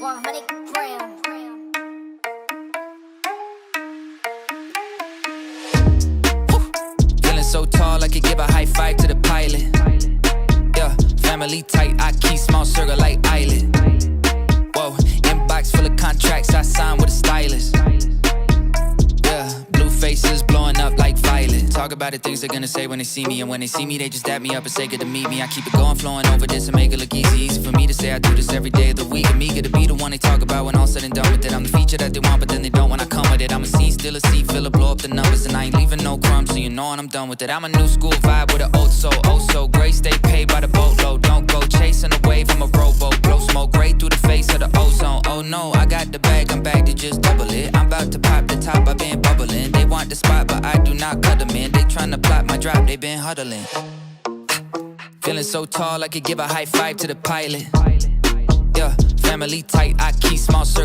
100 grams. Feeling so tall, I could give a high five to the pilot. Yeah, family tight, I keep small circle like island. Whoa, inbox full of contracts, I sign with a stylist. Yeah, blue faces blowing up like violet. Talk about the things they're gonna say when they see me, and when they see me, they just dap me up and say good to meet me. I keep it going, flowing over this and make it look easy. Easy for me to say I do this every day of the week. I'm eager to be the one they talk about when all said and done with it. I'm the feature that they want, but then they don't when I come with it. I'm a scene, still a seat, filler, blow up the numbers, and I ain't leaving no crumbs, so you know when I'm done with it. I'm a new school vibe with an old soul, oh so great. Stay paid by the boatload, don't go chasing a wave. I'm a rowboat, blow smoke right through the face of the ozone. Oh no, I got the bag, I'm back to just double it. I'm about to pop the top, I've been bubbling. They want the spot, but I do not cut them in. They tryna plot my drop, they been huddling. Feeling so tall, I could give a high five to the pilot. Yeah, family tight, I keep small circle